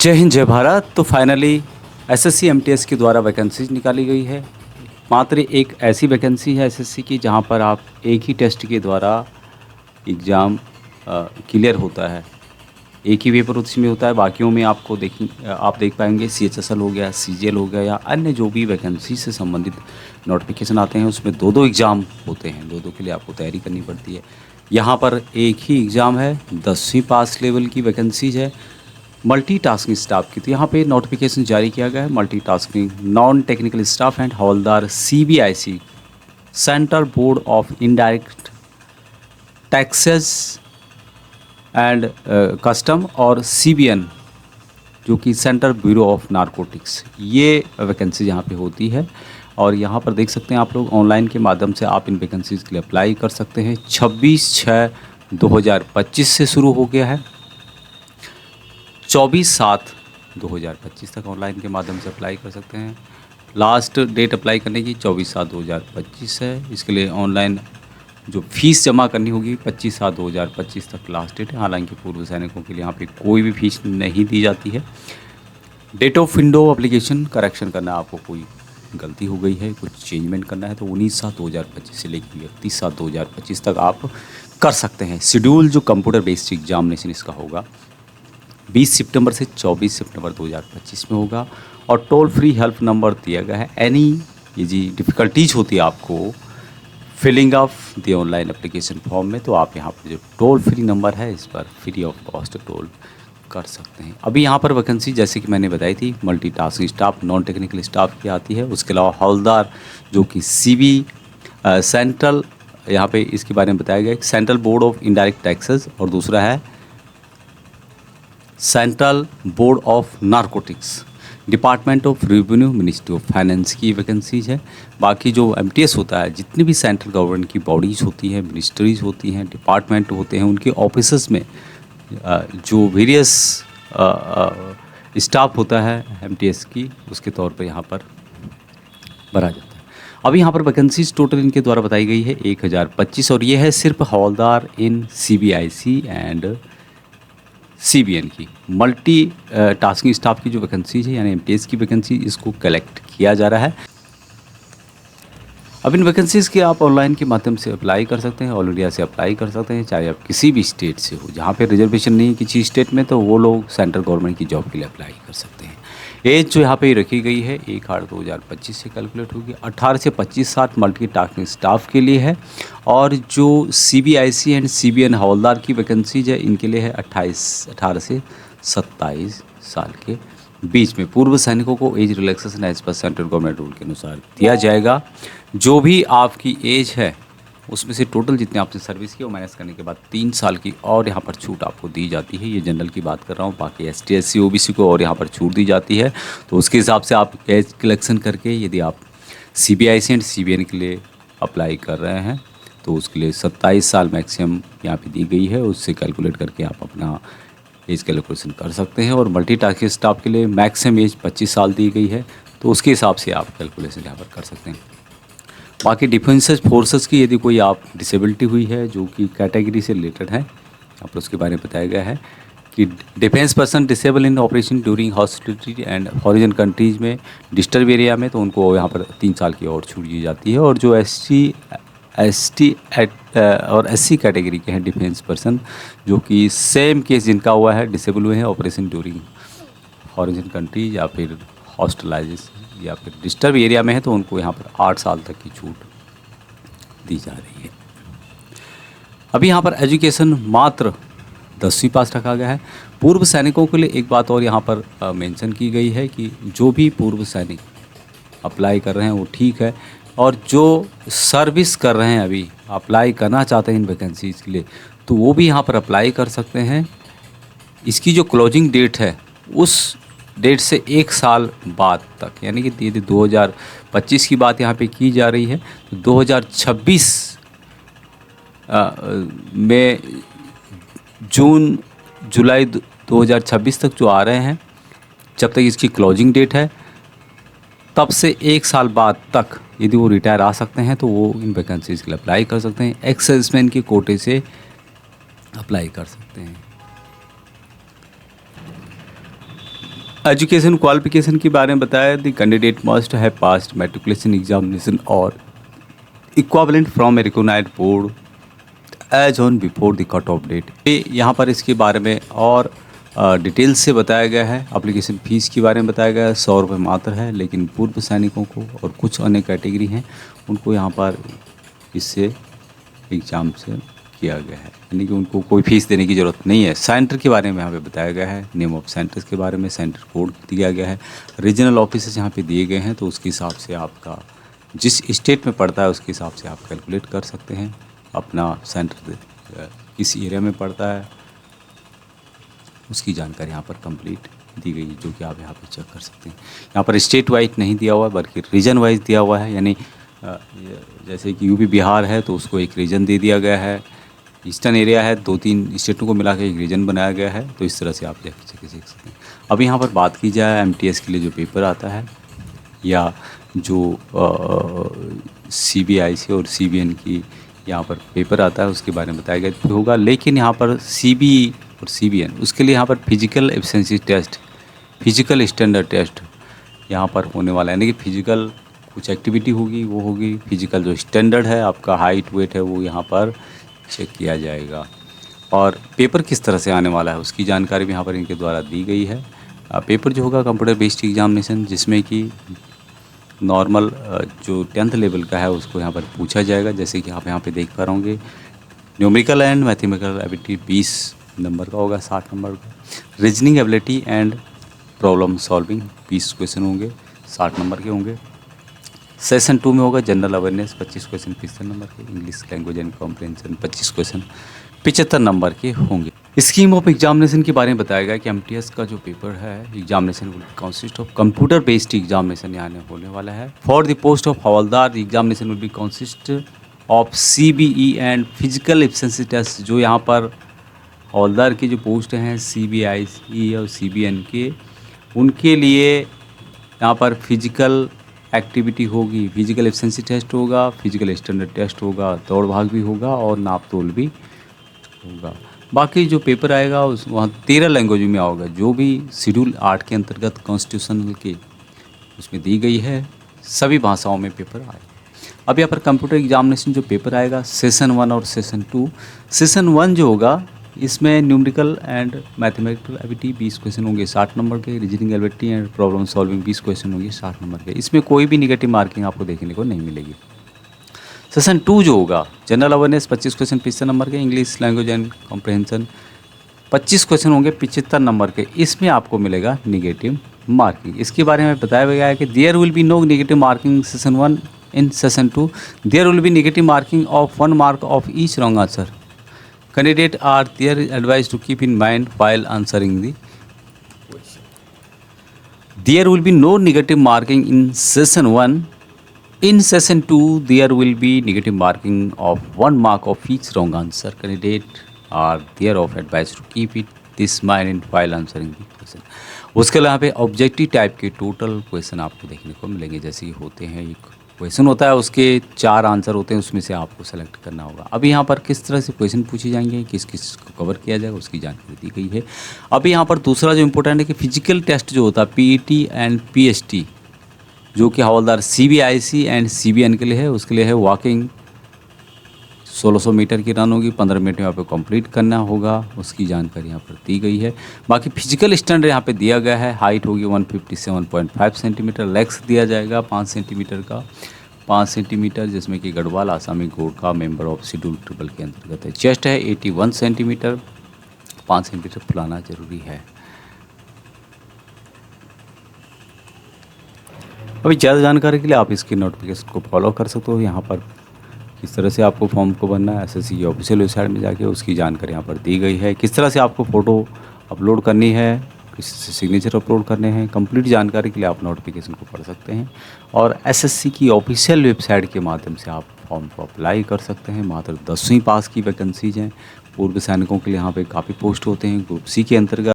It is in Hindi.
जय हिंद जय भारत। तो फाइनली एसएससी एमटीएस के द्वारा वैकेंसीज निकाली गई है। मात्र एक ऐसी वैकेंसी है एसएससी की जहां पर आप एक ही टेस्ट के द्वारा एग्ज़ाम क्लियर होता है। एक ही पेपर उसमें होता है, बाकियों में आपको आप देख पाएंगे सीएचएसएल हो गया, सीजीएल हो गया या अन्य जो भी वैकेंसी से संबंधित नोटिफिकेशन आते हैं उसमें दो दो एग्ज़ाम होते हैं, दो दो के लिए आपको तैयारी करनी पड़ती है। यहाँ पर एक ही एग्ज़ाम है, 10वीं पास लेवल की वैकेंसीज है मल्टीटास्किंग स्टाफ की। तो यहाँ पे नोटिफिकेशन जारी किया गया है multitasking non technical staff and havildar CBIC central board of indirect taxes and custom और सीबीएन जो कि सेंट्रल ब्यूरो ऑफ नारकोटिक्स, ये वैकेंसी यहाँ पे होती है। और यहाँ पर देख सकते हैं आप लोग ऑनलाइन के माध्यम से आप इन वैकेंसीज़ के लिए अप्लाई कर सकते हैं। 26/6/2025 से शुरू हो गया है, 24/7/2025 तक ऑनलाइन के माध्यम से अप्लाई कर सकते हैं। लास्ट डेट अप्लाई करने की 24/7/2025 है। इसके लिए ऑनलाइन जो फीस जमा करनी होगी 25/7/2025 तक लास्ट डेट है। हालांकि पूर्व सैनिकों के लिए यहाँ पे कोई भी फीस नहीं दी जाती है। Date of window application correction करना, आपको कोई गलती हो गई है, कुछ चेंजमेंट करना है तो 19/7/2025 से लेकर 31/7/2025 तक आप कर सकते हैं। शेड्यूल जो कंप्यूटर बेस्ड एग्जामिनेशन इसका होगा 20 सितंबर से 24 सितंबर 2025 में होगा। और टोल फ्री हेल्प नंबर दिया गया है। एनी ये जी डिफ़िकल्टीज होती है आपको filling of the online application form में, तो आप यहाँ पर जो टोल फ्री नंबर है इस पर फ्री ऑफ कॉस्ट टोल कर सकते हैं। अभी यहाँ पर वैकेंसी जैसे कि मैंने बताई थी multitasking staff non technical staff की आती है। उसके अलावा हवलदार जो कि सीबी सेंट्रल, यहाँ पे इसके बारे में बताया गया है central board of indirect taxes और दूसरा है central board of narcotics, department of revenue, ministry of finance की वैकेंसीज है। बाकी जो एमटीएस होता है, जितनी भी सेंट्रल गवर्नमेंट की बॉडीज़ होती हैं, मिनिस्ट्रीज होती हैं, डिपार्टमेंट होते हैं, उनके ऑफिसर्स में जो वेरियस स्टाफ होता है एमटीएस की, उसके तौर पे यहाँ पर भरा जाता है। अभी यहाँ पर वैकेंसीज टोटल इनके द्वारा बताई गई है 1025 और ये है सिर्फ हवलदार इन सीबीआईसी एंड सीबीएन की। मल्टी टास्किंग स्टाफ की जो वैकेंसीज है यानी एमटीएस की वैकेंसी, इसको कलेक्ट किया जा रहा है। अब इन वैकेंसीज़ के आप ऑनलाइन के माध्यम से अप्लाई कर सकते हैं, ऑल इंडिया से अप्लाई कर सकते हैं, चाहे आप किसी भी स्टेट से हो। जहाँ पे रिजर्वेशन नहीं है किसी स्टेट में तो वो लोग सेंट्रल गवर्नमेंट की जॉब के लिए अप्लाई कर सकते हैं। एज जो यहाँ पे रखी गई है 1/8/2025 से कैलकुलेट होगी। 18 से 25 साल मल्टी टास्किंग स्टाफ के लिए है। और जो सीबीआईसी एंड सीबीएन हवलदार की वैकेंसीज है इनके लिए है 18 से 27 साल के बीच में। पूर्व सैनिकों को age relaxation as per central government rule के अनुसार दिया जाएगा। जो भी आपकी एज है उसमें से टोटल जितने आपने सर्विस की वो माइनस करने के बाद 3 साल की और यहाँ पर छूट आपको दी जाती है। ये जनरल की बात कर रहा हूँ, बाकी एसटी एससी ओबीसी को और यहाँ पर छूट दी जाती है। तो उसके हिसाब से आप एज कलेक्शन करके यदि आप सीबीआईसी एंड सीबीएन के लिए अप्लाई कर रहे हैं तो उसके लिए 27 साल मैक्सिमम यहाँ पे दी गई है। उससे कैलकुलेट करके आप अपना एज कैलकुलेशन कर सकते हैं। और मल्टीटास्किंग स्टाफ के लिए मैक्सिमम एज 25 साल दी गई है, तो उसके हिसाब से आप कैलकुलेशन यहाँ पर कर सकते हैं। बाकी डिफेंस फोर्सेस की यदि कोई आप डिसेबिलिटी हुई है जो कि कैटेगरी से रिलेटेड है, यहाँ पर उसके बारे में बताया गया है कि defence person disable in operation during hostility and foreign countries में डिस्टर्ब एरिया में, तो उनको यहाँ पर 3 साल की और छूट दी जाती है। और जो एसटी और एससी कैटेगरी के हैं डिफेंस पर्सन जो कि सेम केस जिनका हुआ है डिसेबल हुए हैं ऑपरेशन ड्यूरिंग फॉरेन कंट्री या फिर हॉस्टलाइजेशन या फिर डिस्टर्ब एरिया में है, तो उनको यहाँ पर 8 साल तक की छूट दी जा रही है। अभी यहाँ पर एजुकेशन मात्र 10वीं पास रखा गया है। पूर्व सैनिकों के लिए एक बात और यहाँ पर मेंशन की गई है कि जो भी पूर्व सैनिक अप्लाई कर रहे हैं वो ठीक है, और जो सर्विस कर रहे हैं अभी अप्लाई करना चाहते हैं इन वैकेंसीज़ के लिए तो वो भी यहाँ पर अप्लाई कर सकते हैं। इसकी जो क्लोजिंग डेट है उस डेट से 1 साल बाद तक, यानी कि यदि 2025 की बात यहाँ पे की जा रही है तो 2026 में जून जुलाई 2026 तक जो आ रहे हैं, जब तक इसकी क्लोजिंग डेट है तब से 1 साल बाद तक यदि वो रिटायर आ सकते हैं तो वो इन वैकेंसीज़ के लिए अप्लाई कर सकते हैं। एक्स सर्विसमैन के कोटे से अप्लाई कर सकते हैं। एजुकेशन क्वालिफिकेशन के बारे में बताया, the candidate must have passed matriculation examination और equivalent from a recognised board as on before the cut off date. यहाँ पर इसके बारे में और डिटेल्स से बताया गया है। एप्लीकेशन फ़ीस के बारे में बताया गया है, 100 रुपये मात्र है, लेकिन पूर्व सैनिकों को और कुछ अन्य कैटेगरी हैं उनको यहाँ पर इससे एग्ज़ाम से किया गया है, यानी कि उनको कोई फीस देने की ज़रूरत नहीं है। सेंटर के बारे में यहाँ पे बताया गया है, नेम ऑफ सेंटर्स के बारे में, सेंटर कोड दिया गया है, रीजनल ऑफिसेस यहाँ पे दिए गए हैं, तो उसके हिसाब से आपका जिस स्टेट में पड़ता है उसके हिसाब से आप कैलकुलेट कर सकते हैं अपना सेंटर किस एरिया में पड़ता है, उसकी जानकारी यहाँ पर कंप्लीट दी गई है, जो कि आप यहाँ पे चेक कर सकते हैं। यहाँ पर स्टेट वाइज नहीं दिया हुआ है बल्कि रीजन वाइज दिया हुआ है, यानी जैसे कि यूपी बिहार है तो उसको एक रीजन दे दिया गया है, ईस्टर्न एरिया है 2-3 स्टेटों को मिला के एक रीजन बनाया गया है, तो इस तरह से आप देख सकते हैं। अब यहाँ पर बात की जाए एमटीएस के लिए जो पेपर आता है या जो सीबीआईसी और सीबीएन की यहाँ पर पेपर आता है उसके बारे में बताया गया होगा, लेकिन यहाँ पर सीबी और सीबीएन उसके लिए यहाँ पर physical efficiency test, physical standard test यहाँ पर होने वाला है, यानी कि फिजिकल कुछ एक्टिविटी होगी वो होगी, फिजिकल जो स्टैंडर्ड है आपका हाइट वेट है वो यहाँ पर चेक किया जाएगा। और पेपर किस तरह से आने वाला है उसकी जानकारी भी यहाँ पर इनके द्वारा दी गई है। पेपर जो होगा कंप्यूटर बेस्ड एग्जामिनेशन, जिसमें कि नॉर्मल जो 10th लेवल का है उसको यहाँ पर पूछा जाएगा, जैसे कि आप यहाँ पे देख पा रहे होंगे। Numerical and mathematical ability 20 number का होगा, 60 नंबर का। Reasoning ability and problem solving 20 question होंगे, 60 नंबर के होंगे। सेशन 2 में होगा जनरल अवेयरनेस 25 क्वेश्चन 75 नंबर के। English language and comprehension 25 question 75 number के होंगे। स्कीम ऑफ एग्जामिनेशन के बारे में बताया गया कि एमटीएस का जो पेपर है examination will consist of computer based examination यहाँ होने वाला है। For the post of havildar examination will be consist of CBE and physical efficiency test. जो यहाँ पर हवलदार की जो पोस्ट हैं सीबीआईसी और सीबीएन के, उनके लिए यहाँ पर फिजिकल एक्टिविटी होगी, फिजिकल एफिशिएंसी टेस्ट होगा, फिजिकल स्टैंडर्ड टेस्ट होगा, दौड़ भाग भी होगा और नाप तोल भी होगा। बाकी जो पेपर आएगा उस वहाँ 13 लैंग्वेज में होगा, जो भी शेड्यूल 8 के अंतर्गत कॉन्स्टिट्यूशनल के उसमें दी गई है सभी भाषाओं में पेपर आएगा। अब यहाँ पर कंप्यूटर एग्जामिनेशन जो पेपर आएगा सेशन 1 और सेशन 2। सेशन 1 जो होगा इसमें numerical and mathematical ability 20 question होंगे 60 नंबर के। Reasoning ability and problem solving 20 question होंगे 60 नंबर के। इसमें कोई भी निगेटिव मार्किंग आपको देखने को नहीं मिलेगी। सेशन 2 जो होगा जनरल अवेयरनेस 25 क्वेश्चन 75 नंबर के। English language and comprehension 25 question होंगे 75 नंबर के। इसमें आपको मिलेगा निगेटिव मार्किंग। इसके बारे में बताया गया है कि there will be no negative marking session 1 in session 2। There will be negative marking of 1 mark of each wrong answer. Candidates are there advised to keep in mind while answering the question. There will be no negative marking in session 1. In session 2, there will be negative marking of 1 mark of each wrong answer. Candidates are thereof advised to keep it this mind while answering the question. उसके अलावा यहाँ पे ऑब्जेक्टिव टाइप के टोटल क्वेश्चन आपको देखने को मिलेंगे, जैसे कि होते हैं एक क्वेश्चन होता है उसके 4 आंसर होते हैं, उसमें से आपको सेलेक्ट करना होगा। अभी यहाँ पर किस तरह से क्वेश्चन पूछे जाएंगे, किस किस को कवर किया जाएगा उसकी जानकारी दी गई है। अभी यहाँ पर दूसरा जो इम्पोर्टेंट है कि फिजिकल टेस्ट जो होता है पीईटी एंड पीएसटी, जो कि हवलदार सीबीआईसी एंड सीबीएन के लिए है, उसके लिए है वॉकिंग 1600 मीटर की रन होगी, 15 मिनट में यहाँ पे कंप्लीट करना होगा, उसकी जानकारी यहाँ पर दी गई है। बाकी फिजिकल स्टैंडर्ड यहाँ पे दिया गया है, हाइट होगी 157.5 सेंटीमीटर, लेग्स दिया जाएगा 5 सेंटीमीटर का, 5 सेंटीमीटर जिसमें कि गढ़वाल आसामी Gorkha member of schedule triple के अंतर्गत है। चेस्ट है 81 सेंटीमीटर, 5 सेंटीमीटर फुलाना जरूरी है। अभी ज़्यादा जानकारी के लिए आप इसकी नोटिफिकेशन को फॉलो कर सकते हो। यहाँ पर किस तरह से आपको फॉर्म को भरना है, एसएससी की ऑफिशियल वेबसाइट में जाके उसकी जानकारी यहाँ पर दी गई है। किस तरह से आपको फ़ोटो अपलोड करनी है, किस सिग्नेचर अपलोड करने हैं, कंप्लीट जानकारी के लिए आप नोटिफिकेशन को पढ़ सकते हैं। और एसएससी की ऑफिशियल वेबसाइट के माध्यम से आप फॉर्म को अप्लाई कर सकते हैं। मात्र 10वीं पास की वैकेंसीज हैं। पूर्व सैनिकों के लिए यहाँ पे काफ़ी पोस्ट होते हैं। ग्रुप सी के अंतर्गत